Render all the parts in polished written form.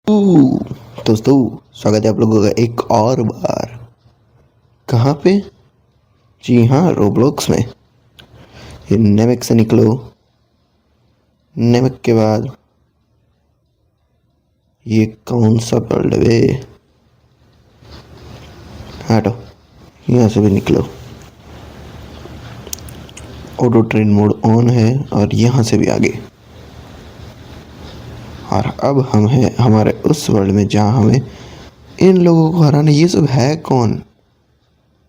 दोस्तों, स्वागत है आप लोगों का एक और बार। कहाँ पे? जी हाँ, रोब्लॉक्स में। ये नेमेक से निकलो। नेमेक के बाद ये कौन सा वर्ल्ड है? हटो, यहाँ से भी निकलो। ऑटो ट्रेन मोड ऑन है और यहाँ से भी आगे। और अब हम हैं हमारे उस वर्ल्ड में जहाँ हमें इन लोगों को हराना। ये सब है कौन?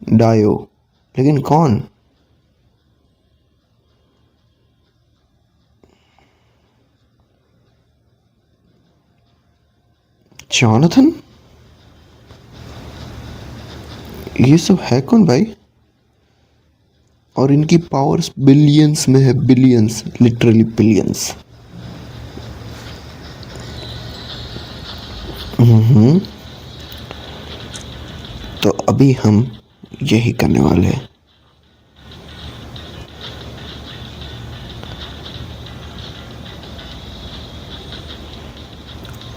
डायो, लेकिन कौन? जॉनथन? ये सब है कौन भाई? और इनकी पावर्स बिलियंस में है, बिलियंस, लिटरली बिलियंस। तो अभी हम यही करने वाले हैं।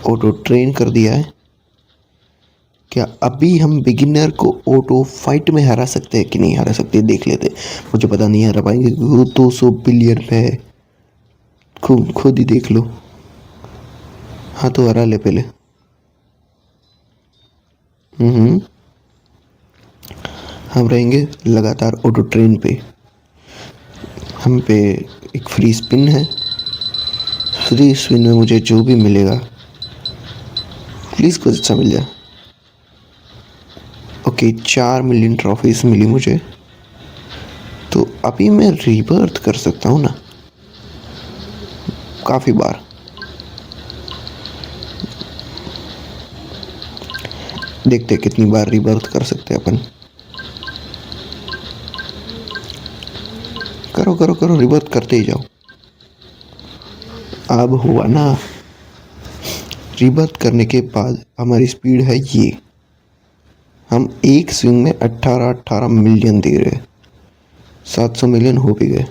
ऑटो ट्रेन कर दिया है। क्या अभी हम बिगिनर को ऑटो फाइट में हरा सकते हैं कि नहीं हरा सकते? देख लेते। मुझे पता नहीं हरा पाएंगे क्योंकि वो 200 बिलियन पे है। खुद ही देख लो। हाँ तो हरा ले पहले। हम रहेंगे लगातार ऑटो ट्रेन पे। हम पे एक फ्री स्पिन है। फ्री स्पिन में मुझे जो भी मिलेगा प्लीज़ कुछ अच्छा मिल जाए। ओके, 4 मिलियन ट्रॉफीज मिली मुझे। तो अभी मैं रीबर्थ कर सकता हूँ ना काफ़ी बार। देखते कितनी बार रीबर्थ कर सकते हैं अपन। करो करो करो, रीबर्थ करते ही जाओ। अब हुआ ना। रीबर्थ करने के बाद हमारी स्पीड है ये। हम एक स्विंग में 18 मिलियन दे रहे हैं। 700 मिलियन हो भी गए।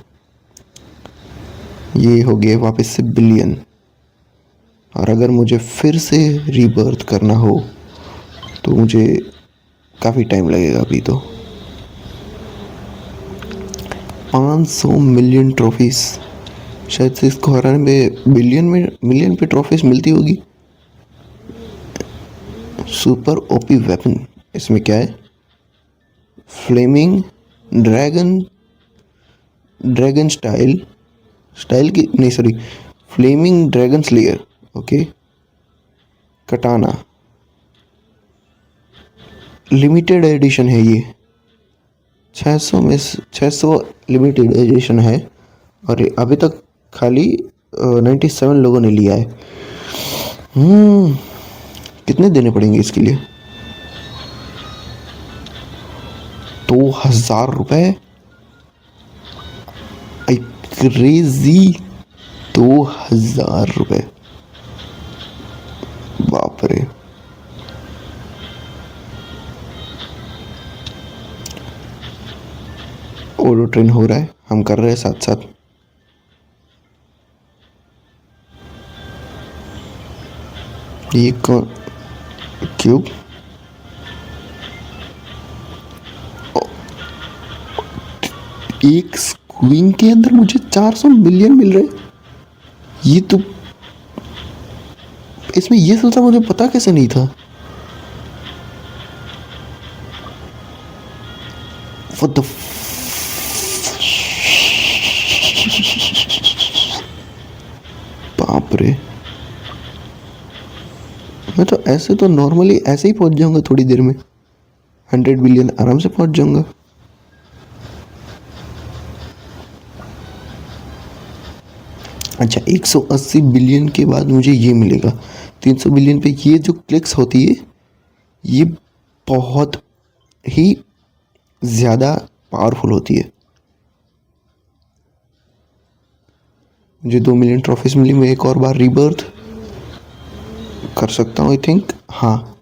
ये हो गए वापस से बिलियन। और अगर मुझे फिर से रीबर्थ करना हो तो मुझे काफ़ी टाइम लगेगा। अभी तो 500 मिलियन ट्रॉफीज। शायद से इसको हराने में मिलियन पे ट्रॉफीज मिलती होगी। Super OP weapon. इसमें क्या है? फ्लेमिंग ड्रैगन स्टाइल की नहीं, sorry, flaming dragon slayer. Okay, katana limited edition है ये। 600 में 600 लिमिटेड एडिशन है। और अभी तक खाली 97 लोगों ने लिया है। कितने देने पड़ेंगे इसके लिए? 2000 रुपये। क्रेजी, 2000 रुपये। बाप रे। ऑटो ट्रेन हो रहा है, हम कर रहे हैं साथ साथ। ये क्यूब एक स्क्वीन के अंदर मुझे 400 मिलियन मिल रहे। ये तो इसमें ये सोचा, मुझे पता कैसे नहीं था? What the बाप रे। मैं तो ऐसे तो नॉर्मली ऐसे ही पहुंच जाऊंगा थोड़ी देर में। 100 बिलियन आराम से पहुंच जाऊंगा। अच्छा, 180 बिलियन के बाद मुझे ये मिलेगा। 300 बिलियन पे ये जो क्लिक्स होती है ये बहुत ही ज़्यादा पावरफुल होती है। मुझे 2 मिलियन ट्रॉफीज मिली। मैं एक और बार रीबर्थ कर सकता हूँ आई थिंक। हाँ,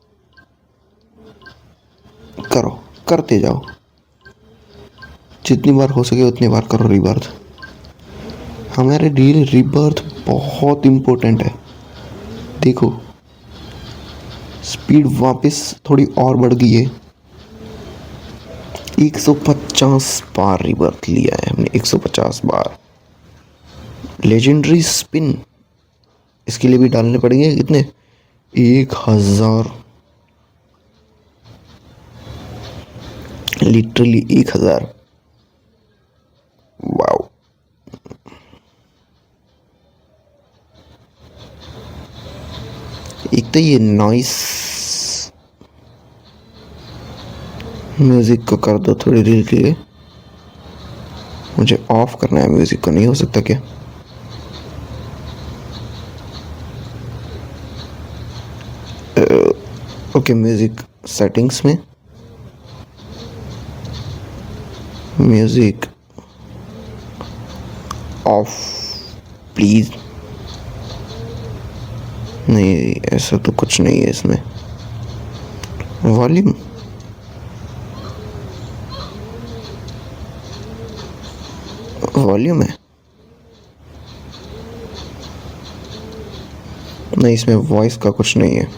करो, करते जाओ। जितनी बार हो सके उतनी बार करो रीबर्थ। हमारे लिए रीबर्थ बहुत इम्पोर्टेंट है। देखो, स्पीड वापस थोड़ी और बढ़ गई है। 150 बार रिबर्थ लिया है हमने, 150 बार। लेजेंडरी स्पिन, इसके लिए भी डालने पड़ेंगे कितने, 1000, लिटरली 1000। वाओ। एक तो ये नॉइस म्यूजिक को कर दो थोड़ी देर के लिए, मुझे ऑफ करना है म्यूजिक को, नहीं हो सकता क्या? ओके, म्यूजिक सेटिंग्स में, म्यूजिक ऑफ प्लीज। नहीं, ऐसा तो कुछ नहीं है इसमें। वॉल्यूम, वॉल्यूम है, नहीं इसमें वॉइस का कुछ नहीं है।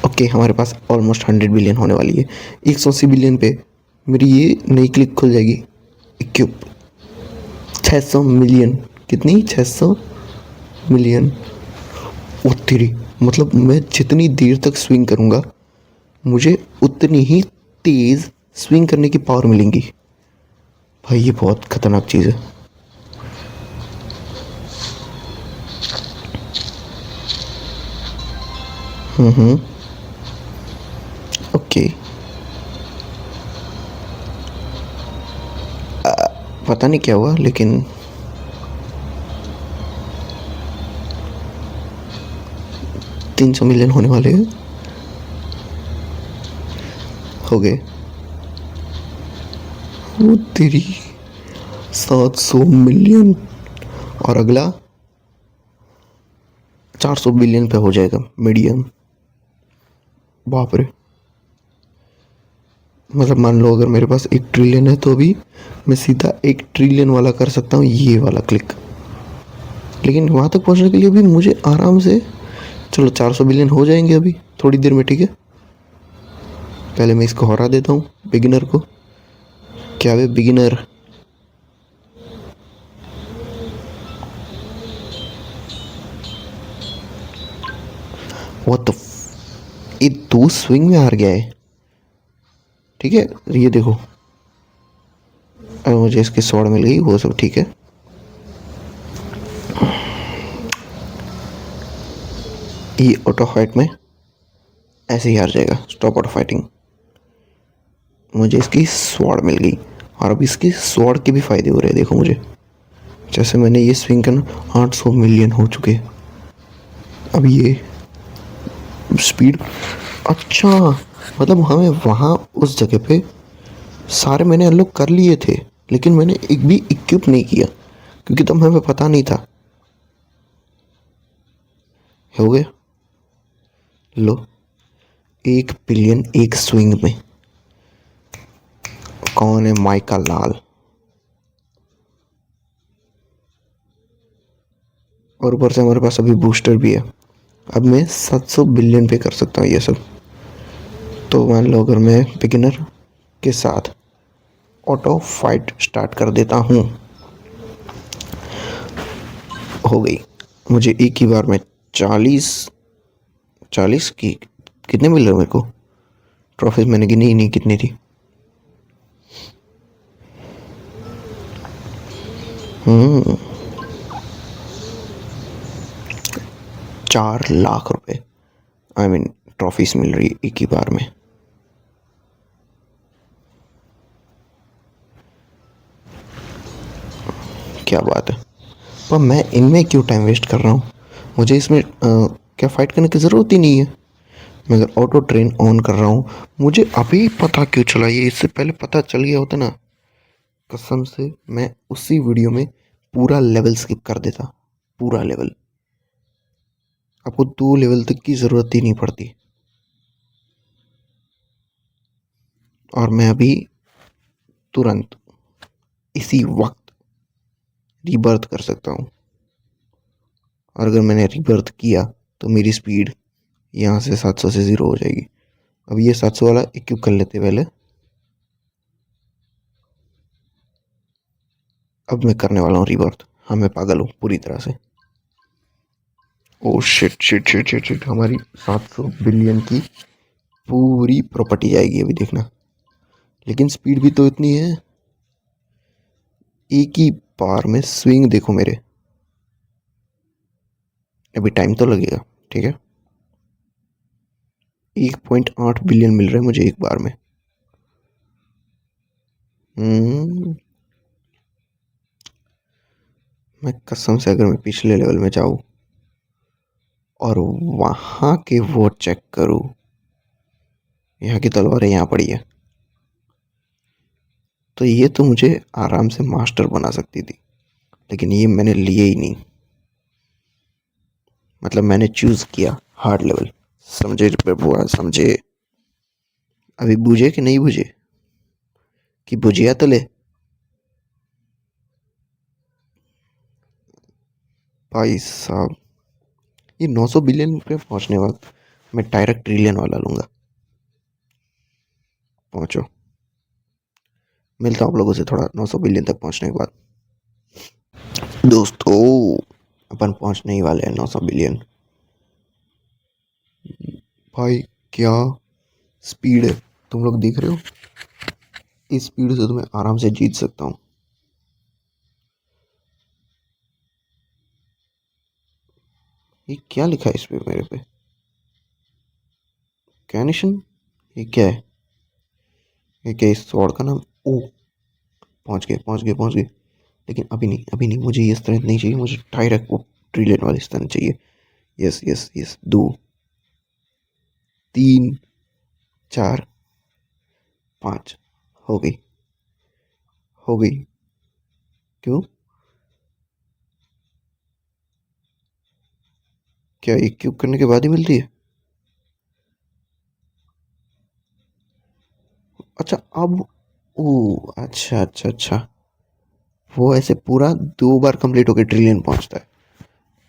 ओके, हमारे पास ऑलमोस्ट 100 बिलियन होने वाली है। 180 बिलियन पे मेरी ये नई क्लिक खुल जाएगी। इक्विप 600 मिलियन, कितनी, 600 मिलियन। ओ तेरी, मतलब मैं जितनी देर तक स्विंग करूँगा मुझे उतनी ही तेज़ स्विंग करने की पावर मिलेंगी। भाई ये बहुत खतरनाक चीज़ है। ओके, पता नहीं क्या हुआ लेकिन 300 मिलियन होने वाले हैं, हो गए। वो तेरी 700 मिलियन, और अगला 400 बिलियन पे हो जाएगा मीडियम। बाप रे, मतलब मान लो अगर मेरे पास 1 ट्रिलियन है तो अभी मैं सीधा 1 ट्रिलियन वाला कर सकता हूँ, ये वाला क्लिक। लेकिन वहाँ तक पहुँचने के लिए भी मुझे आराम से, चलो 400 बिलियन हो जाएंगे अभी थोड़ी देर में, ठीक है। पहले मैं इसको हरा देता हूँ, बिगिनर को। क्या वे बिगिनर, व्हाट द, ये 2 स्विंग में हार गया है, ठीक है। ये देखो, अगर मुझे इसकी स्वॉर्ड मिल गई वो सब ठीक है। ये ऑटो फाइट में ऐसे ही हार जाएगा, स्टॉप ऑटो फाइटिंग। मुझे इसकी स्वॉर्ड मिल गई, और अब इसकी स्वॉर्ड के भी फायदे हो रहे हैं, देखो मुझे। जैसे मैंने ये स्विंग करना, 800 मिलियन हो चुके। अब ये स्पीड, अच्छा मतलब हमें वहाँ उस जगह पे सारे मैंने अनलॉक कर लिए थे, लेकिन मैंने एक भी इक्विप नहीं किया क्योंकि तब हमें पता नहीं था। हो गया, लो 1 बिलियन एक स्विंग में। कौन है माइका लाल, और ऊपर से हमारे पास अभी बूस्टर भी है। अब मैं 700 बिलियन पे कर सकता हूँ ये सब। तो मान लो अगर मैं बिगिनर के साथ ऑटो फाइट स्टार्ट कर देता हूँ, हो गई। मुझे एक ही बार में 40 की कितने मिल रहे मेरे को ट्रॉफीज, मैंने गिनी ही नहीं कितनी थी। 4 लाख रुपए, आई मीन ट्रॉफीज मिल रही एक ही बार में। क्या बात है, पर मैं इनमें क्यों टाइम वेस्ट कर रहा हूँ? मुझे इसमें क्या फ़ाइट करने की ज़रूरत ही नहीं है। मैं अगर ऑटो ट्रेन ऑन कर रहा हूँ, मुझे अभी पता क्यों चला, ये इससे पहले पता चल गया होता ना, कसम से मैं उसी वीडियो में पूरा लेवल स्किप कर देता, पूरा लेवल। आपको 2 लेवल तक की ज़रूरत ही नहीं पड़ती। और मैं अभी तुरंत इसी वक्त रीबर्थ कर सकता हूँ। और अगर मैंने रीबर्थ किया तो मेरी स्पीड यहाँ से 700 से 0 हो जाएगी। अब ये 700 वाला इक्विप कर लेते पहले। अब मैं करने वाला हूँ रीबर्थ। हाँ मैं पागल हूँ पूरी तरह से। Oh shit shit shit shit shit, हमारी 700 बिलियन की पूरी प्रॉपर्टी जाएगी अभी देखना। लेकिन स्पीड भी तो इतनी है, एक ही बार में स्विंग देखो मेरे। अभी टाइम तो लगेगा, ठीक है। 1.8 बिलियन मिल रहा है मुझे एक बार में। मैं कसम से अगर मैं पिछले लेवल में जाऊँ और वहाँ के वो चेक करूँ, यहाँ की तलवारें यहाँ पड़ी है, तो ये तो मुझे आराम से मास्टर बना सकती थी। लेकिन ये मैंने लिए ही नहीं। मतलब मैंने चूज किया हार्ड लेवल। समझे बुआ, समझे? अभी बुझे कि नहीं बुझे? कि बुझिया तले? भाई साहब, ये 900 बिलियन पे पहुंचने वक्त मैं डायरेक्ट ट्रिलियन वाला लूंगा। पहुंचो, मिलता हूँ आप लोगों से थोड़ा 900 बिलियन तक पहुंचने के बाद। दोस्तों, अपन पहुंचने ही वाले हैं 900 बिलियन। भाई क्या स्पीड है, तुम लोग देख रहे हो? इस स्पीड से तो मैं आराम से जीत सकता हूँ। ये क्या लिखा है इस पे मेरे पे? कैनिशन? ये क्या है? ये क्या इस स्वॉर्ड का नाम? ओ, पहुंच गए पहुंच गए पहुंच गए। लेकिन अभी नहीं, अभी नहीं, मुझे ये स्ट्रेंथ नहीं चाहिए, मुझे डायरेक्ट वो ट्रिलियन वाली स्ट्रेंथ चाहिए। Yes yes yes, 2, 3, 4, 5। हो गई, हो गई। क्यों? क्या एक क्यूब करने के बाद ही मिलती है? अच्छा अब, ओ अच्छा अच्छा अच्छा, वो ऐसे पूरा 2 बार कंप्लीट होकर ट्रिलियन पहुंचता है।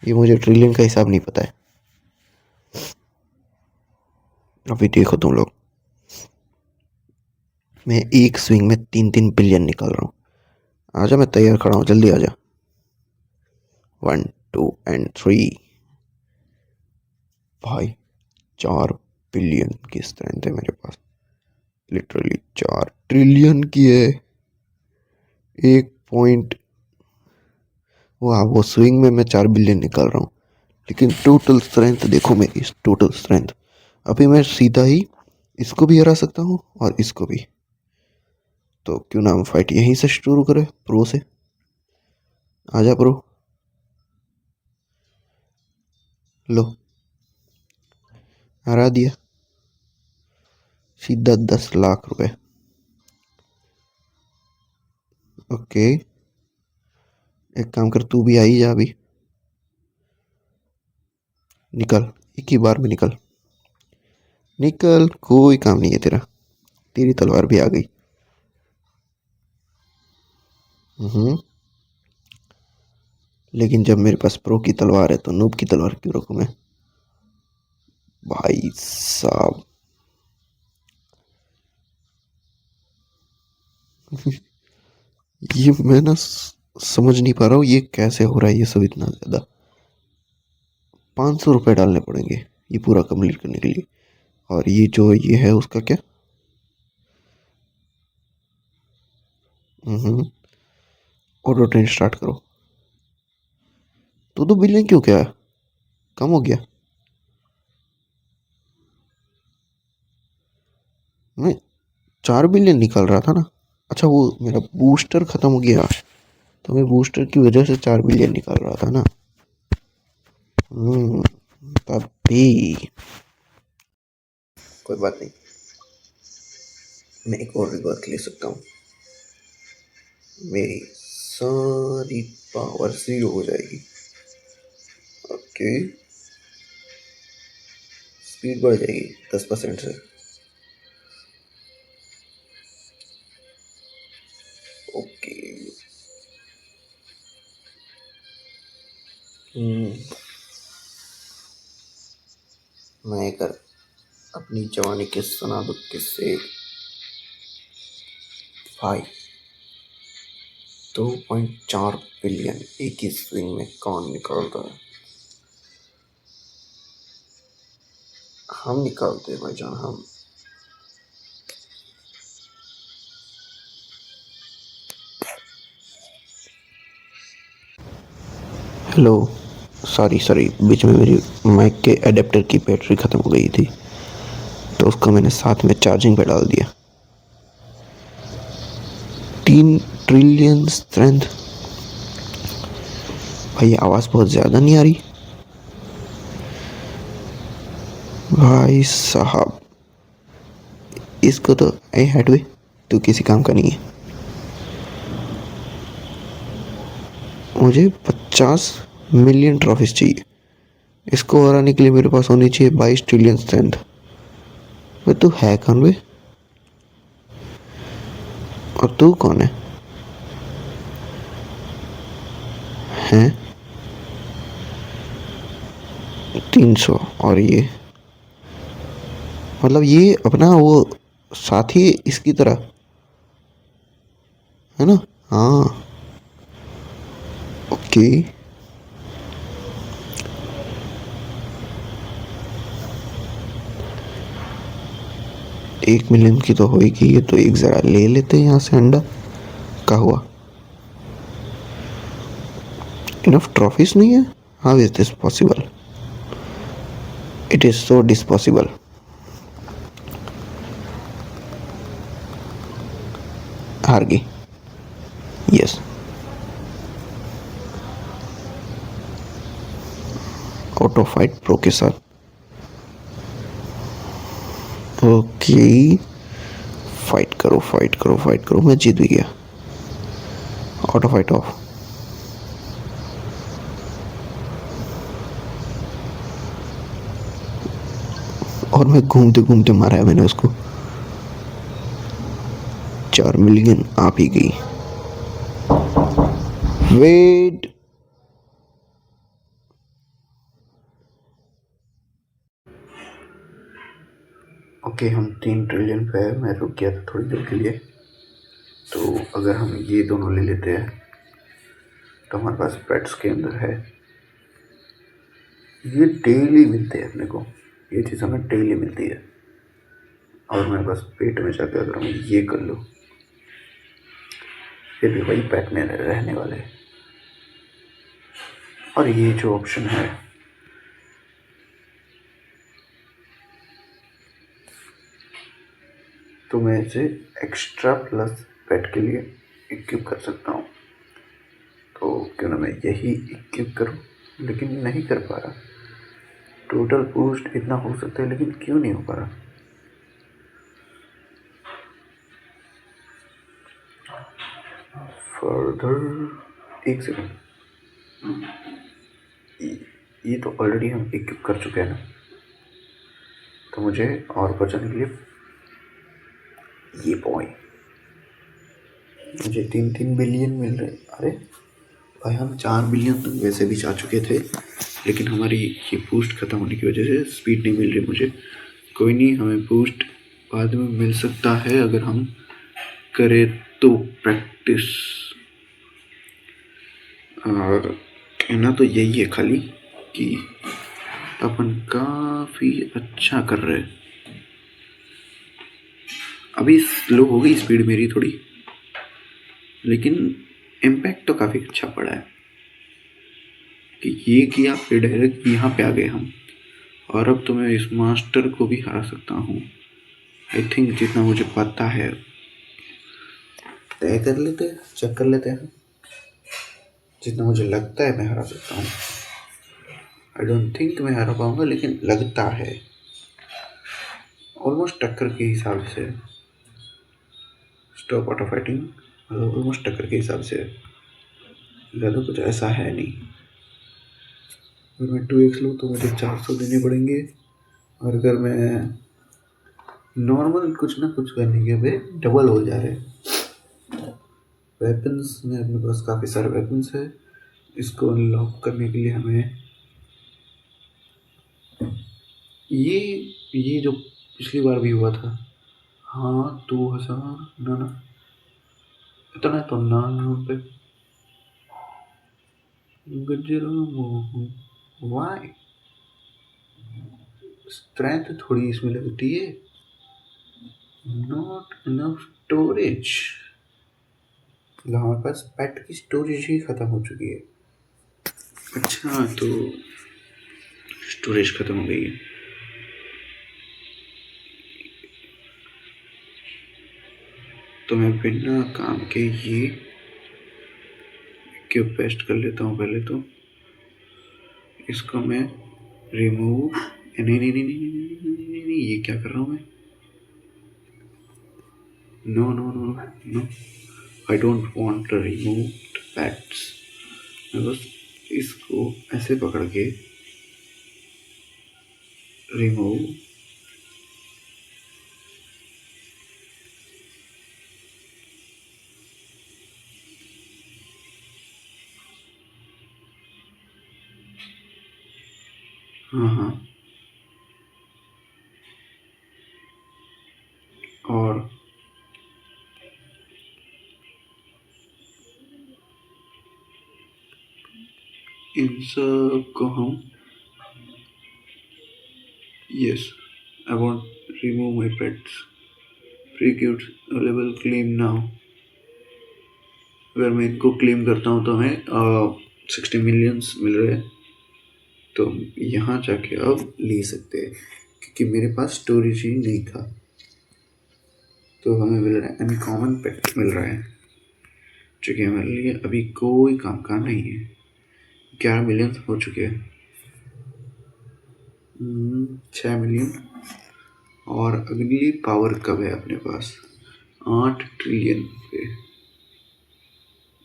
ये मुझे ट्रिलियन का हिसाब नहीं पता है। अभी देखो तुम लोग, मैं एक स्विंग में 3-3 बिलियन निकाल रहा हूँ। आजा, मैं तैयार खड़ा हूँ, जल्दी आजा। 1, 2 एंड 3। भाई 4 बिलियन की स्ट्रेंथ है मेरे पास। लिटरली 4 ट्रिलियन की है। एक पॉइंट, वाह, वो स्विंग में मैं 4 बिलियन निकाल रहा हूँ। लेकिन टोटल स्ट्रेंथ देखो मेरी, टोटल स्ट्रेंथ। अभी मैं सीधा ही इसको भी हरा सकता हूँ और इसको भी। तो क्यों ना हम फाइट यहीं से शुरू करें, प्रो से। आजा प्रो। लो, हरा दिया सीधा 10 लाख रुपए। ओके, एक काम कर, तू भी आई जा अभी। निकल, एक ही बार में निकल। निकल, कोई काम नहीं है तेरा। तेरी तलवार भी आ गई। हम्म। लेकिन जब मेरे पास प्रो की तलवार है तो नूब की तलवार क्यों रखूं मैं? भाई साहब, ये मैं ना समझ नहीं पा रहा हूँ ये कैसे हो रहा है ये सब इतना ज्यादा। 500 रुपये डालने पड़ेंगे ये पूरा कंप्लीट करने के लिए। और ये जो ये है उसका क्या? हम्म। ऑटो ट्रेन स्टार्ट करो। 2-2 बिलियन क्यों, क्या कम हो गया? मैं 4 बिलियन निकाल रहा था ना। अच्छा, वो मेरा बूस्टर खत्म हो गया, तो मैं बूस्टर की वजह से 4 बिलियन निकाल रहा था ना। हम्म, तभी। कोई बात नहीं, मैं एक और रिवर्स ले सकता हूँ। मेरी सारी पावर 0 हो जाएगी। ओके, स्पीड बढ़ जाएगी 10% से। ओके। मैं कर अपनी जवानी के सुना दो किससे। भाई 2.4 बिलियन एक ही स्विंग में कौन निकालता है? हम निकालते हैं भाईजान, हम। हेलो, सॉरी सॉरी, बीच में मेरी माइक के एडेप्टर की बैटरी ख़त्म हो गई थी, तो उसको मैंने साथ में चार्जिंग पे डाल दिया। 3 ट्रिलियन स्ट्रेंथ। भाई आवाज़ बहुत ज़्यादा नहीं आ रही? भाई साहब, इसको तो ए हटवे, तू किसी काम का नहीं है। मुझे 50 मिलियन ट्रॉफीज चाहिए। इसको हराने के लिए मेरे पास होनी चाहिए 22 ट्रिलियन स्ट्रेंथ। वे तू है कौन वे? और तू कौन है? हैं? 300। और ये मतलब ये अपना वो साथी इसकी तरह है ना? हाँ, ओके। 1 मिलियन की तो होगी ये, तो एक ज़रा ले लेते हैं यहाँ से अंडा। क्या हुआ? इनफ ट्रॉफीज नहीं है? How is this possible? It is so disposable. हार गई। यस। ऑटो फाइट प्रो के साथ। ओके, फाइट करो फाइट करो फाइट करो, मैं जीत भी गया। Auto fight off. और मैं घूमते घूमते मारा है मैंने उसको। 4 मिलियन आप ही गई। वेट। ओके, हम 3 ट्रिलियन पे है। मैं रुक गया था थोड़ी देर के लिए। तो अगर हम ये दोनों ले लेते हैं तो हमारे पास पेट्स के अंदर है। ये डेली मिलते हैं अपने को, ये चीज़ हमें डेली मिलती है। और मैं बस पेट में जाकर अगर मैं ये कर लूँ, फिर भी वही पेट में रहने वाले। और ये जो ऑप्शन है, तो मैं इसे एक्स्ट्रा प्लस पेट के लिए इक्विप कर सकता हूँ। तो क्यों ना मैं यही इक्विप करूँ, लेकिन नहीं कर पा रहा। टोटल बूस्ट इतना हो सकता है, लेकिन क्यों नहीं हो पा रहा? फर्दर एक सेकंड, ये तो ऑलरेडी हम इक्विप कर चुके हैं ना, तो मुझे और बचाने के लिए ये बॉय, मुझे 3-3 बिलियन मिल रहे। अरे भाई, हम 4 बिलियन तक वैसे भी जा चुके थे, लेकिन हमारी ये बूस्ट ख़त्म होने की वजह से स्पीड नहीं मिल रही मुझे। कोई नहीं, हमें बूस्ट बाद में मिल सकता है अगर हम करें तो प्रैक्टिस। और कहना तो यही है खाली कि अपन काफ़ी अच्छा कर रहे हैं। अभी स्लो हो गई स्पीड मेरी थोड़ी, लेकिन इम्पैक्ट तो काफ़ी अच्छा पड़ा है कि ये किया फिर डायरेक्ट यहाँ पे आ गए हम। और अब तो मैं इस मास्टर को भी हरा सकता हूँ। आई थिंक जितना मुझे पता है, तय कर लेते हैं, चेक कर लेते हैं। जितना मुझे लगता है मैं हरा सकता हूँ। आई डोंट थिंक मैं हरा पाऊँगा, लेकिन लगता है ऑलमोस्ट टक्कर के हिसाब से। स्टॉप ऑटो फाइटिंग ऑलमोस्ट टक्कर के हिसाब से, ज़्यादा कुछ ऐसा है नहीं। अगर मैं 2x लूँ तो मुझे 400 देने पड़ेंगे, और अगर मैं नॉर्मल कुछ ना कुछ करने के पे डबल हो जा रहे हैं। वेपन्स में अपने पास काफ़ी सारे वेपन्स है। इसको अनलॉक करने के लिए हमें ये ये जो पिछली बार भी हुआ था। हाँ 2000 ना ना इतना तो ना यहाँ पे गजरा मोह वाई स्ट्रेंथ थोड़ी इसमें लगती है। Not enough storage. हमारे पास पेट की स्टोरेज ही खत्म हो चुकी है। अच्छा तो स्टोरेज खत्म हो गई है। तो मैं बिना काम के ये क्यों पेस्ट कर लेता हूँ। पहले तो इसको मैं रिमूव नहीं नहीं नहीं नहीं नहीं नहीं नहीं नहीं ये क्या कर रहा हूँ मैं। No no no no I don't want to remove the pets. मैं बस इसको ऐसे पकड़ के रिमूव हाँ हाँ और इन सब को हम yes I want remove my pets प्रीक्यूट अवेलेबल क्लेम नाउ। अगर मैं इनको क्लेम करता हूँ तो हमें 60 मिलियंस मिल रहे हैं। तो यहाँ जाके अब ले सकते हैं क्योंकि मेरे पास स्टोरेज ही नहीं था। तो हमें मिल रहा है अनकॉमन पेट मिल रहा है जो कि हमारे लिए अभी कोई काम का नहीं है। 11 मिलियन हो चुके हैं। 6 मिलियन और अगली पावर कब है अपने पास 8 ट्रिलियन पे।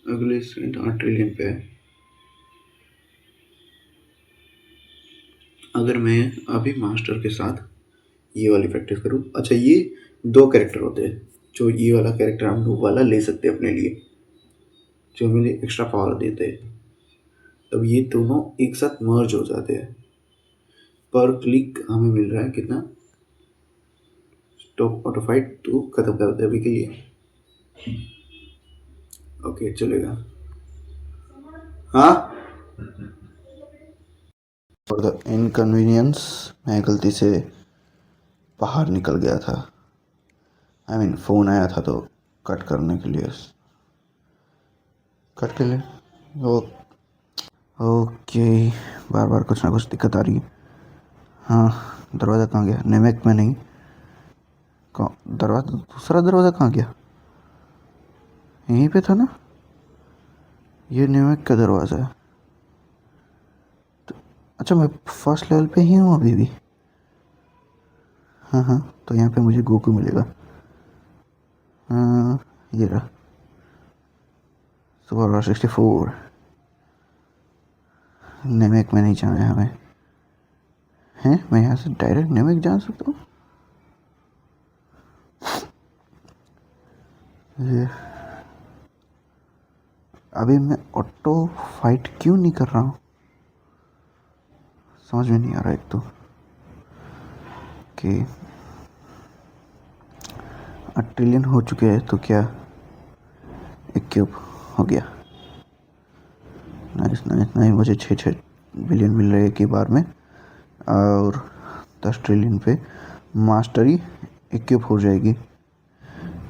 अगले सेकंड 8 ट्रिलियन पे है। अगर मैं अभी मास्टर के साथ ये वाली प्रैक्टिस करूँ। अच्छा ये 2 कैरेक्टर होते हैं जो ये वाला कैरेक्टर हम नूब वाला ले सकते हैं अपने लिए जो हमें एक्स्ट्रा पावर देते हैं। तब ये दोनों एक साथ मर्ज हो जाते हैं। पर क्लिक हमें मिल रहा है कितना स्टॉप ऑटो फाइट तो खत्म कर दे अभी के लिए। ओके चलेगा। हाँ फॉर द इनकन्वीनियंस मैं गलती से बाहर निकल गया था। आई मीन फ़ोन आया था तो कट करने के लिए कट के लिए ओके बार बार कुछ ना कुछ दिक्कत आ रही है। हाँ दरवाज़ा कहाँ गया नेमेक में नहीं दरवाज़ा दूसरा दरवाज़ा कहाँ गया यहीं पे था ना। ये नेमेक का दरवाज़ा है। तो अच्छा मैं फर्स्ट लेवल पे ही हूँ अभी भी। हाँ हाँ तो यहाँ पे मुझे गोकू मिलेगा। हाँ ये रहा सुपर 64। नेमेक में नहीं जाना है हमें। हैं मैं यहाँ से डायरेक्ट नेमेक जा सकता हूँ। ये अभी मैं ऑटो फाइट क्यों नहीं कर रहा हूँ समझ में नहीं आ रहा। एक तो कि 8 ट्रिलियन हो चुके हैं तो क्या एक क्यूब हो गया। नाइस नाइस नाइस मुझे 6 बिलियन मिल रहे हैं एक ही बार में और 10 ट्रिलियन पे मास्टरी एक क्यूब हो जाएगी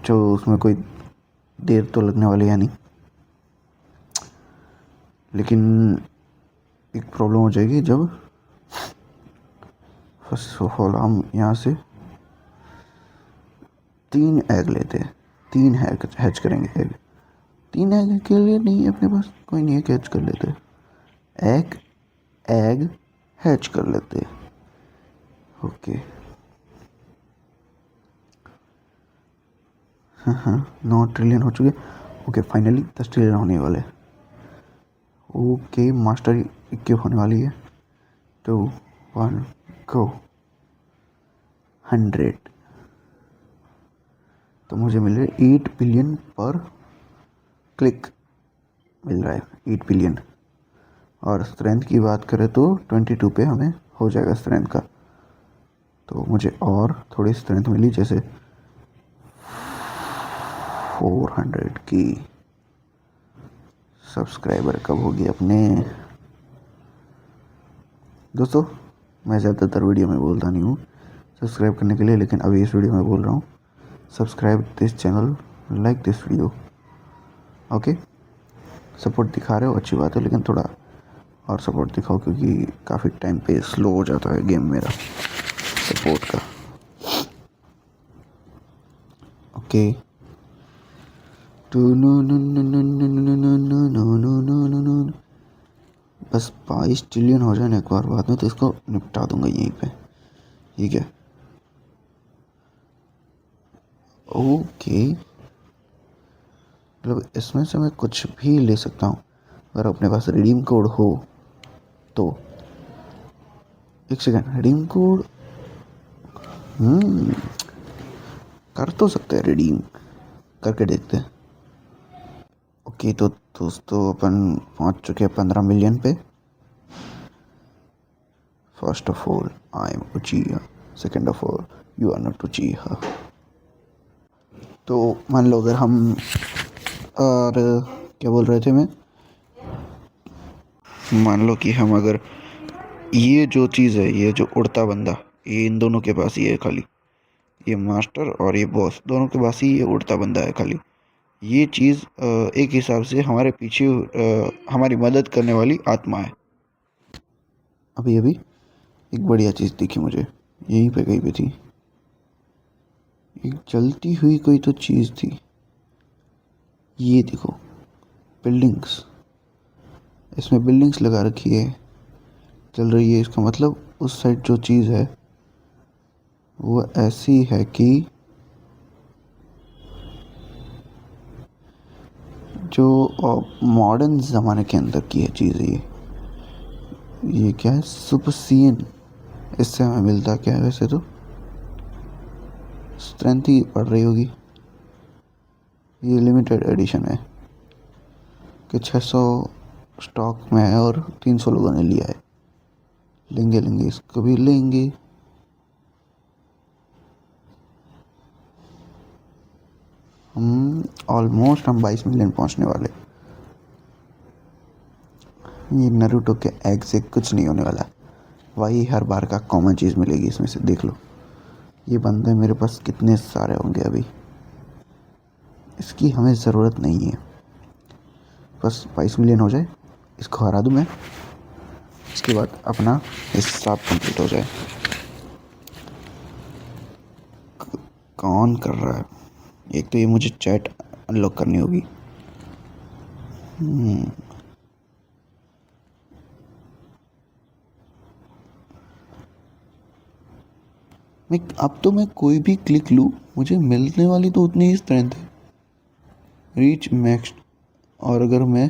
जो उसमें कोई देर तो लगने वाली है नहीं। लेकिन एक प्रॉब्लम हो जाएगी जब फर्स्ट ऑफ ऑल हम यहाँ से 3 एग लेते हैं 3 हैच करेंगे एग 3 एग के लिए नहीं है अपने पास कोई नहीं है हैच कर लेते एग एग हैच कर लेते ओके। हाँ 9 ट्रिलियन हो चुके ओके फाइनली 10 ट्रिलियन होने वाले। ओके मास्टर इक्विप होने वाली है 2 1 गो 100। तो मुझे मिल रहा है 8 बिलियन पर क्लिक मिल रहा है 8 बिलियन। और स्ट्रेंथ की बात करें तो 22 पे हमें हो जाएगा स्ट्रेंथ का तो मुझे और थोड़ी स्ट्रेंथ मिली, जैसे 400 की। सब्सक्राइबर कब होगी अपने? दोस्तों, मैं ज़्यादातर वीडियो में बोलता नहीं हूँ सब्सक्राइब करने के लिए, लेकिन अभी इस वीडियो में बोल रहा हूँ, subscribe this channel, like this video. Okay, support दिखा रहे हो, अच्छी बात है, लेकिन थोड़ा और सपोर्ट दिखाओ, क्योंकि काफ़ी टाइम पे स्लो हो जाता है गेम मेरा सपोर्ट का। ओके, बस 22 ट्रिलियन हो जाए ना एक बार, बाद में तो इसको निपटा दूंगा यहीं पे, ठीक है। ओके, मतलब इसमें से मैं कुछ भी ले सकता हूँ अगर अपने पास रिडीम कोड हो तो। एक सेकेंड, रिडीम कोड कर तो सकते हैं, रिडीम करके देखते हैं। ओके, तो दोस्तों अपन पहुंच चुके हैं 15 मिलियन पे। First of all I am Uchiha, second of all you are not Uchiha. तो मान लो अगर हम, और क्या बोल रहे थे मैं, मान लो कि हम अगर ये जो चीज़ है, ये जो उड़ता बंदा, ये इन दोनों के पास ही है खाली, ये मास्टर और ये बॉस दोनों के पास ही ये उड़ता बंदा है खाली। ये चीज़ एक हिसाब से हमारे पीछे हमारी मदद करने वाली आत्मा है। अभी अभी एक बढ़िया चीज़ दिखी मुझे, यहीं पे कहीं पे थी, एक जलती हुई कोई तो चीज़ थी। ये देखो, बिल्डिंग्स, इसमें बिल्डिंग्स लगा रखी है, चल रही है। इसका मतलब उस साइड जो चीज़ है वो ऐसी है कि जो मॉडर्न ज़माने के अंदर की है चीज़ है ये क्या है, सुपरसीन। इससे हमें मिलता क्या है? वैसे तो स्ट्रेंथ ही पड़ रही होगी। ये लिमिटेड एडिशन है कि 600 स्टॉक में है और 300 लोगों ने लिया है। लेंगे लेंगे, इसको भी लेंगे। ऑलमोस्ट हम 22 मिलियन पहुंचने वाले। ये नारुतो के एग से कुछ नहीं होने वाला, वही हर बार का कॉमन चीज़ मिलेगी इसमें से। देख लो, ये बंदे मेरे पास कितने सारे होंगे अभी, इसकी हमें ज़रूरत नहीं है। बस 22 मिलियन हो जाए, इसको हरा दूँ मैं, इसके बाद अपना हिसाब कंप्लीट हो जाए। कौन कर रहा है? एक तो ये मुझे चैट अनलॉक करनी होगी। अब तो मैं कोई भी क्लिक लूँ, मुझे मिलने वाली तो उतनी ही स्ट्रेंथ है। रीच मैक्स, और अगर मैं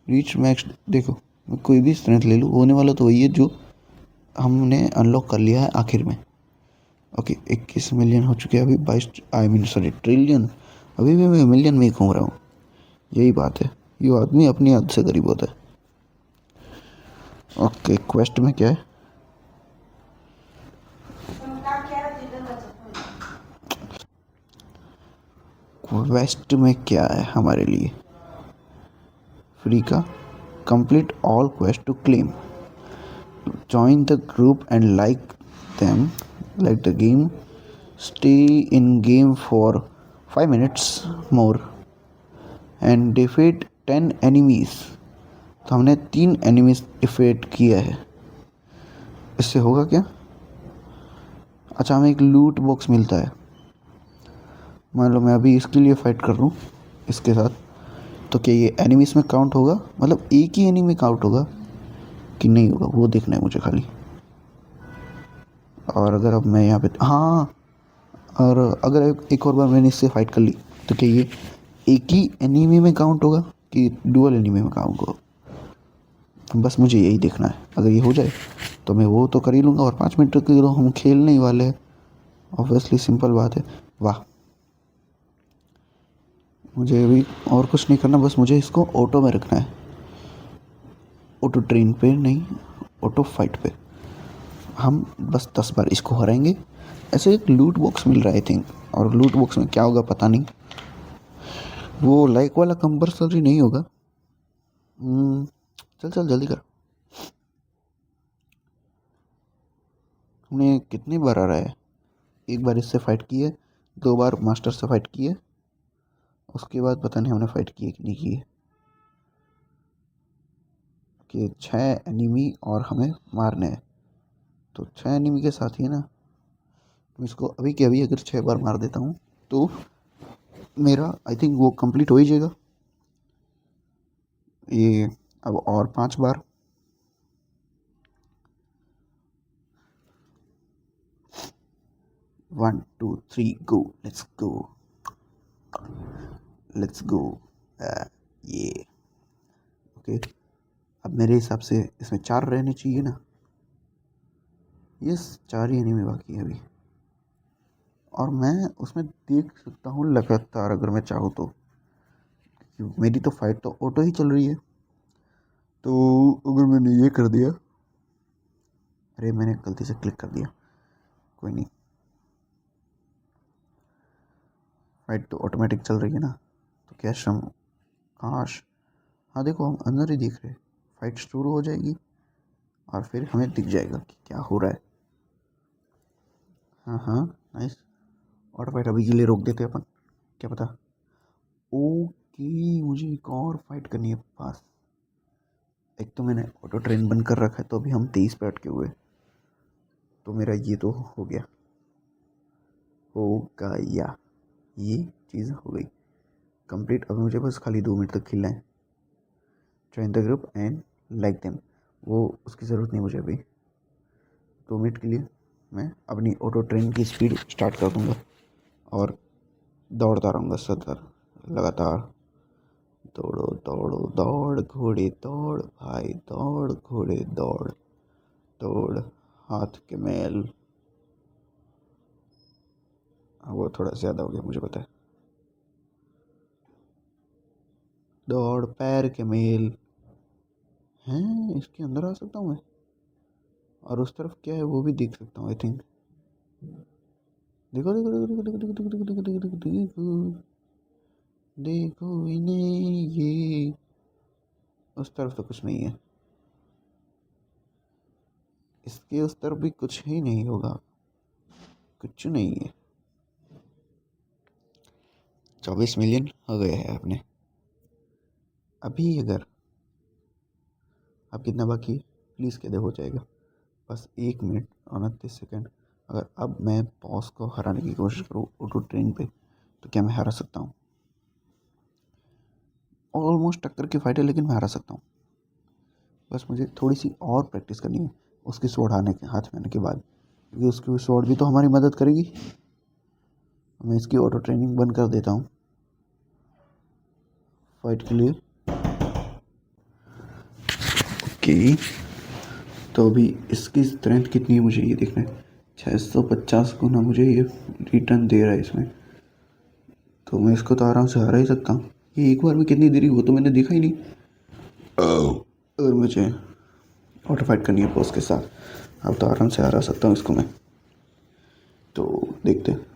रीच मैक्स, देखो मैं कोई भी स्ट्रेंथ ले लूँ, होने वाला तो वही है जो हमने अनलॉक कर लिया है आखिर में। ओके, 21 मिलियन हो चुके हैं अभी, 22 ट्रिलियन। अभी भी मैं मिलियन में ही घूम रहा हूँ। यही बात है, ये आदमी अपनी हद से गरीब होता है। ओके, क्वेस्ट में क्या है? क्वेस्ट में क्या है हमारे लिए? फ्री का complete all quest to claim, join the group and like the game, stay in game for 5 minutes more and defeat 10 enemies. तो हमने 3 एनिमीज डिफीट किया है, इससे होगा क्या? अच्छा, हमें एक लूट बॉक्स मिलता है। मान लो मैं अभी इसके लिए फ़ाइट कर रहा हूँ इसके साथ, तो क्या ये एनिमीज में काउंट होगा? मतलब एक ही एनिमी काउंट होगा कि नहीं होगा, वो देखना है मुझे खाली। और अगर अब मैं यहाँ पे, हाँ, और अगर एक और बार मैंने इससे फ़ाइट कर ली, तो क्या ये एक ही एनिमी में काउंट होगा कि डुअल एनिमी में काउंट होगा? बस मुझे यही देखना है। अगर ये हो जाए तो मैं वो तो कर ही लूँगा, और 5 मिनट के तो हम खेलने ही वाले हैं, ऑब्वियसली, सिंपल बात है। वाह, मुझे अभी और कुछ नहीं करना, बस मुझे इसको ऑटो में रखना है। ऑटो ट्रेन पे नहीं, ऑटो फाइट पे। हम बस 10 बार इसको हराएंगे। ऐसे एक लूट बॉक्स मिल रहा है आई थिंक, और लूट बॉक्स में क्या होगा पता नहीं। वो लाइक वाला कंपल्सरी नहीं होगा। चल चल जल्दी कर। हमने कितनी बार आ रहा है? एक बार इससे फाइट की है, 2 बार मास्टर से फाइट की है, उसके बाद पता नहीं हमने फाइट की है कि नहीं की है। कि 6 एनिमी और हमें मारने हैं, तो 6 एनिमी के साथ ही है ना। तो इसको अभी के अभी अगर 6 बार मार देता हूँ तो मेरा आई थिंक वो कंप्लीट हो ही जाएगा। ये अब और 5 बार। 1 2 3 गो, लेट्स गो, लेट्स गो। ये ओके। अब मेरे हिसाब से इसमें 4 रहने चाहिए ना। यस, 4 ही एनिमी बाकी है अभी, और मैं उसमें देख सकता हूँ लगातार अगर मैं चाहूँ तो। मेरी तो फाइट तो ऑटो ही चल रही है, तो अगर मैंने ये कर दिया, अरे मैंने गलती से क्लिक कर दिया, कोई नहीं, फाइट तो ऑटोमेटिक चल रही है ना। तो कैश हम काश, हाँ देखो हम अंदर ही देख रहे हैं। फाइट शुरू हो जाएगी और फिर हमें दिख जाएगा कि क्या हो रहा है। हाँ हाँ, नाइस। ऑटो फाइट अभी के लिए रोक देते हैं अपन, क्या पता। ओके, मुझे एक और फाइट करनी है पास। एक तो मैंने ऑटो ट्रेन बंद कर रखा है, तो अभी हम 23 पे अटके हुए, तो मेरा ये तो हो गया, हो गया, ये चीज़ हो गई कंप्लीट। अब मुझे बस खाली 2 मिनट तक खेलना है। Join the group and like them, वो उसकी ज़रूरत नहीं मुझे अभी। 2 मिनट के लिए मैं अपनी ऑटो ट्रेन की स्पीड स्टार्ट कर दूँगा और दौड़ता रहूँगा सतत लगातार। दौड़ो दौड़ो दौड़ घोड़े दौड़ भाई, दौड़ घोड़े दौड़, दौड़ हाथ के मैल। वो थोड़ा ज़्यादा हो गया मुझे पता है। दौड़ पैर के मेल। हैं, इसके अंदर आ सकता हूँ मैं, और उस तरफ क्या है वो भी देख सकता हूँ आई थिंक। देखो देखो देखो देखो देखो देखो देखो देखो देखो देखो देखो इन्हें ये, उस तरफ तो कुछ नहीं है, इसके उस तरफ भी कुछ ही नहीं होगा, कुछ नहीं है। 24 मिलियन हो गए हैं अपने। अभी अगर अब कितना बाकी, प्लीज़ कह दे हो जाएगा। बस 1 मिनट 29 सेकेंड। अगर अब मैं बॉस को हराने की कोशिश करूँ ऑटो ट्रेन पे, तो क्या मैं हरा सकता हूँ? ऑलमोस्ट टक्कर की फाइट है, लेकिन मैं हरा सकता हूँ। बस मुझे थोड़ी सी और प्रैक्टिस करनी है उसकी स्वॉर्ड आने के हाथ में आने के बाद, क्योंकि उसकी स्वॉर्ड भी तो हमारी मदद करेगी। मैं इसकी ऑटो ट्रेनिंग बंद कर देता हूँ फाइट के लिए। ओके, तो अभी इसकी स्ट्रेंथ कितनी है मुझे ये देखना है। 650 गुना मुझे ये रिटर्न दे रहा है इसमें, तो मैं इसको तो आराम से हरा ही सकता हूँ। ये एक बार में कितनी देरी वो तो मैंने देखा ही नहीं। अगर मुझे ऑटो फाइट करनी है बॉस के साथ, अब तो आराम से हरा सकता हूँ इसको मैं। तो देखते हैं,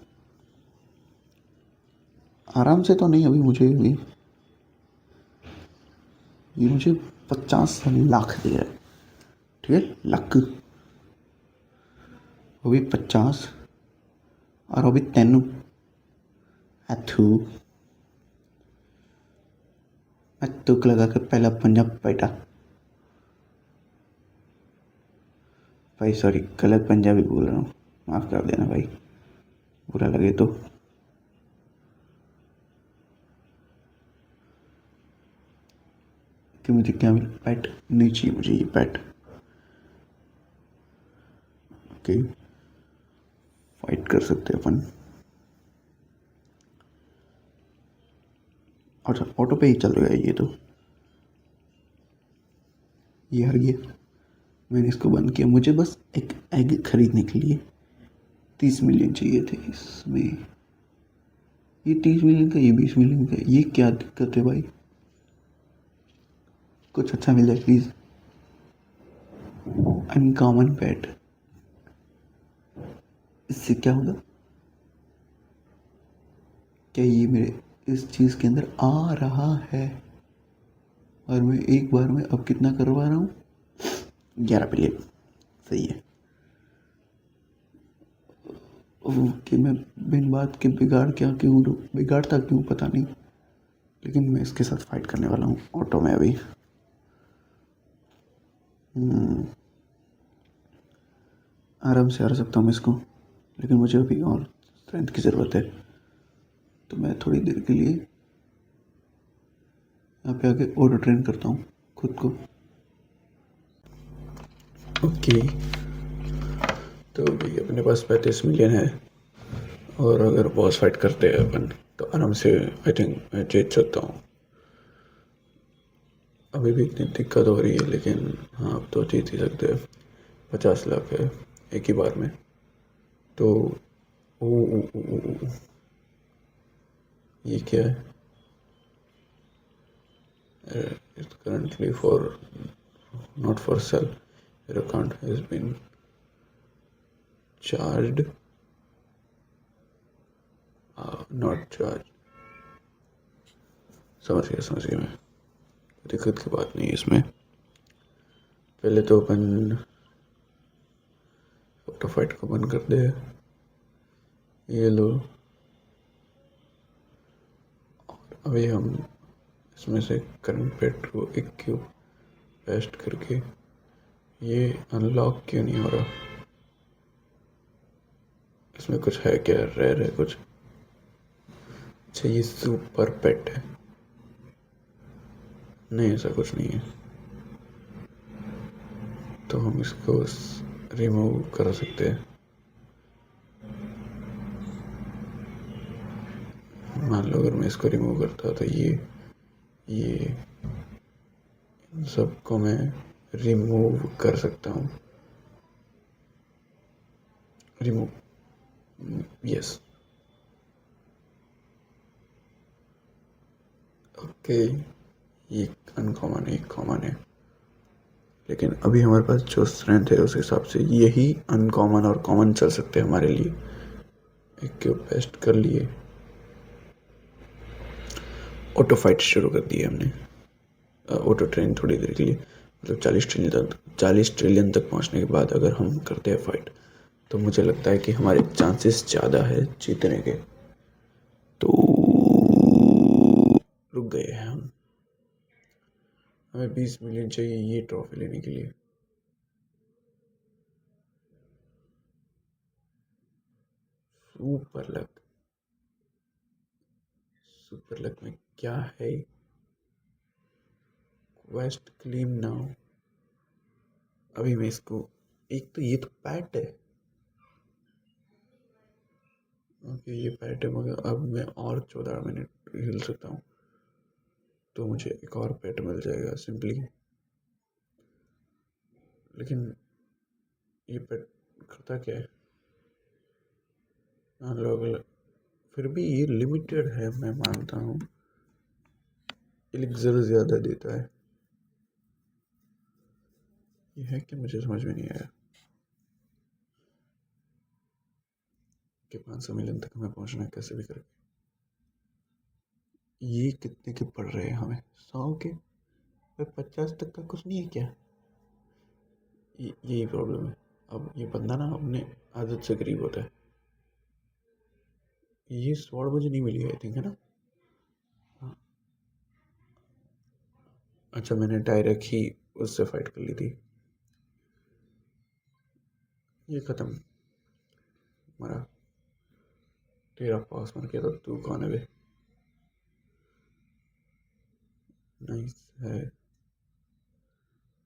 आराम से तो नहीं, अभी मुझे भी ये मुझे 50 लाख दे रहा है, ठीक है, लाख। वो भी 50, और वो भी 3 हाथू। मैं तुक लगा के पहला पंजाब बैठा, भाई सॉरी गलत पंजाबी बोल रहा हूँ, माफ़ कर देना भाई, बुरा लगे तो। कि मुझे क्या मिला, पैट नहीं चाहिए मुझे ये पैट। ओके, फाइट कर सकते हैं अपन। अच्छा, ऑटो पे ही चल रहा है ये तो। ये हर गया, मैंने इसको बंद किया। मुझे बस एक एग खरीदने के लिए 30 मिलियन चाहिए थे इसमें। ये 30 मिलियन का, ये 20 मिलियन का, ये क्या दिक्कत है भाई? कुछ अच्छा मिल जाए प्लीज़। अनकॉमन पेट, इससे क्या होगा? क्या ये मेरे इस चीज़ के अंदर आ रहा है? और मैं एक बार में अब कितना करवा रहा हूँ? 11 बिलियन। सही है। ओके, मैं बिन बात के बिगाड़ता क्यों पता नहीं, लेकिन मैं इसके साथ फाइट करने वाला हूँ ऑटो में अभी। आराम से हरा सकता हूँ मैं इसको, लेकिन मुझे अभी और स्ट्रेंथ की ज़रूरत है। तो मैं थोड़ी देर के लिए यहाँ पे आके ऑटो ट्रेन करता हूँ खुद को। ओके, तो अभी अपने पास 35 मिलियन है, और अगर बॉस फाइट करते हैं अपन तो आराम से आई थिंक मैं जीत सकता हूँ। अभी भी इतनी दिक्कत हो रही है, लेकिन हाँ अब तो जीत ही सकते हैं। 50 लाख है एक ही बार में, तो ओ, ओ, ओ, ओ, ओ, ये क्या है? It's currently for not for sale, your account has been charged, not charge. समझ गया मैं, दिक्कत की बात नहीं है इसमें। पहले तो अपन ऑटो फाइट को बंद कर दे। ये लो, अभी हम इसमें से करंट पेट को एक क्यूब पेस्ट करके, ये अनलॉक क्यों नहीं हो रहा? इसमें कुछ है क्या? रेयर है कुछ? अच्छा, ये सुपर पेट है। नहीं, ऐसा कुछ नहीं है। तो हम इसको रिमूव कर सकते हैं। मान लो अगर मैं इसको रिमूव करता तो ये इन सबको मैं रिमूव कर सकता हूँ। Remove, yes. ओके, ये अनकॉमन है, एक कॉमन है, लेकिन अभी हमारे पास जो स्ट्रेंथ है उस हिसाब से यही अनकॉमन और कॉमन चल सकते हैं हमारे लिए। एक क्यूब पेस्ट कर लिए, ऑटो फाइट शुरू कर दी है हमने। ऑटो ट्रेन थोड़ी देर के लिए, मतलब 40 ट्रिलियन तक पहुंचने के बाद अगर हम करते हैं फाइट, तो मुझे लगता है कि हमारे चांसेस ज़्यादा है जीतने के। तो रुक गए हैं हम। हमें 20 मिलियन चाहिए ये ट्रॉफी लेने के लिए। सुपर लक, सुपर लक में क्या है? Quest claim now. अभी मैं इसको, एक तो ये तो पैट है। ओके, ये पैट है, मगर अब मैं और 14 मिनट हिल सकता हूँ, तो मुझे एक और पेट मिल जाएगा सिंपली। लेकिन ये पेट करता क्या है? अलग अलग, फिर भी ये लिमिटेड है, मैं मानता हूँ। एलिक्सर ज़्यादा देता है। ये है कि मुझे समझ में नहीं आया कि 500 मिलियन तक हमें पहुँचना है कैसे भी करके। ये कितने के पड़ रहे हैं हमें? 100 के? 50 तक का कुछ नहीं है क्या? यही प्रॉब्लम है। अब ये बंदा ना अपने आदत से करीब होता है। ये स्वॉर्ड मुझे नहीं मिली आई थिंक, है ना? हाँ। अच्छा, मैंने डायरेक्ट ही उससे फाइट कर ली थी। ये खत्म, मरा। तेरा पास मर गया तो तू कौन है बे? नाइस है,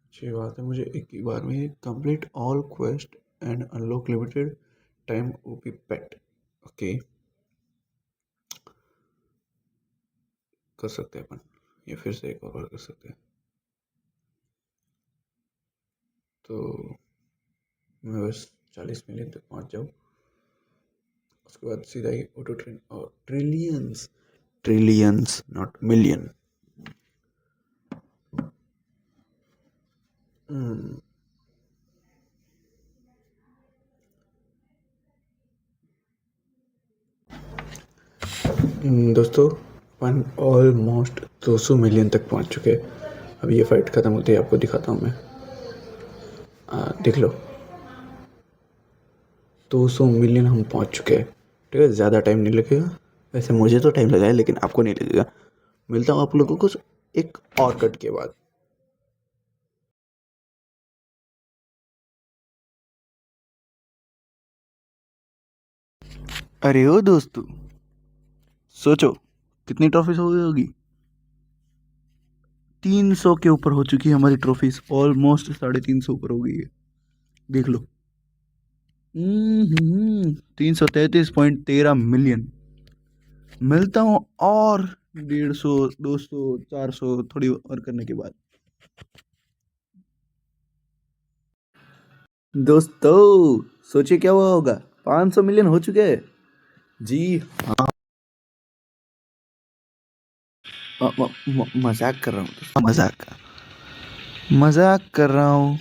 अच्छी बात है। मुझे एक ही बार में complete all quest and unlock limited time OP pet. Okay, कर सकते हैं अपन, ये फिर से एक और बार कर सकते हैं। तो मैं बस 40 मिलियन तक पहुंच जाऊँ, उसके बाद सीधा ही ऑटो ट्रेन और ट्रिलियंस, ट्रिलियंस नॉट मिलियन। दोस्तों अपन ऑलमोस्ट 200 मिलियन तक पहुंच चुके हैं। अब ये फाइट ख़त्म होती है आपको दिखाता हूँ मैं। देख लो 200 मिलियन हम पहुंच चुके हैं। ठीक है, ज़्यादा टाइम नहीं लगेगा। वैसे मुझे तो टाइम लगा है लेकिन आपको नहीं लगेगा। मिलता हूँ आप लोगों को एक और कट के बाद। अरे ओ दोस्तों, सोचो कितनी ट्रॉफीज हो गई होगी। 300 के ऊपर हो चुकी है हमारी ट्रॉफीज, ऑलमोस्ट 350 ऊपर हो गई है। देख लो 333.13 मिलियन। मिलता हूँ और 150, 200, 400 थोड़ी और करने के बाद। दोस्तों सोचिए क्या हुआ होगा, 500 मिलियन हो चुके हैं। जी हाँ। मजाक कर रहा हूँ दोस्तों, मजाक कर रहा हूँ।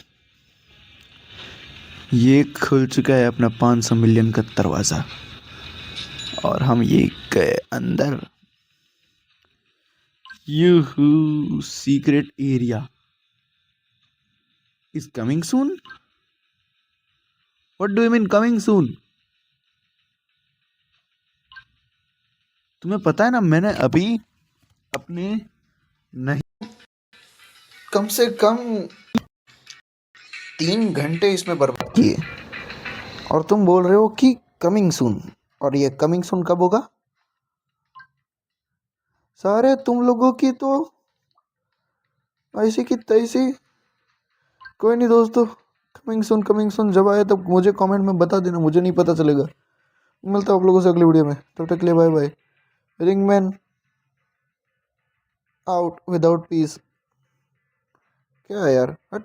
ये खुल चुका है अपना 500 मिलियन का दरवाज़ा और हम ये गए अंदर। Yoohoo, secret area is coming soon. What do you mean coming soon? तुम्हें पता है ना, मैंने अभी अपने नहीं कम से कम 3 घंटे इसमें बर्बाद किए और तुम बोल रहे हो कि कमिंग सून। और ये कमिंग सून कब होगा? सारे तुम लोगों की तो ऐसी की तैसी। कोई नहीं दोस्तों, कमिंग सून जब आए तब मुझे कमेंट में बता देना, मुझे नहीं पता चलेगा। मिलता हूँ आप लोगों से अगली वीडियो में, तब तक के लिए bye bye. Ringman out without peace. क्या है यार, हट।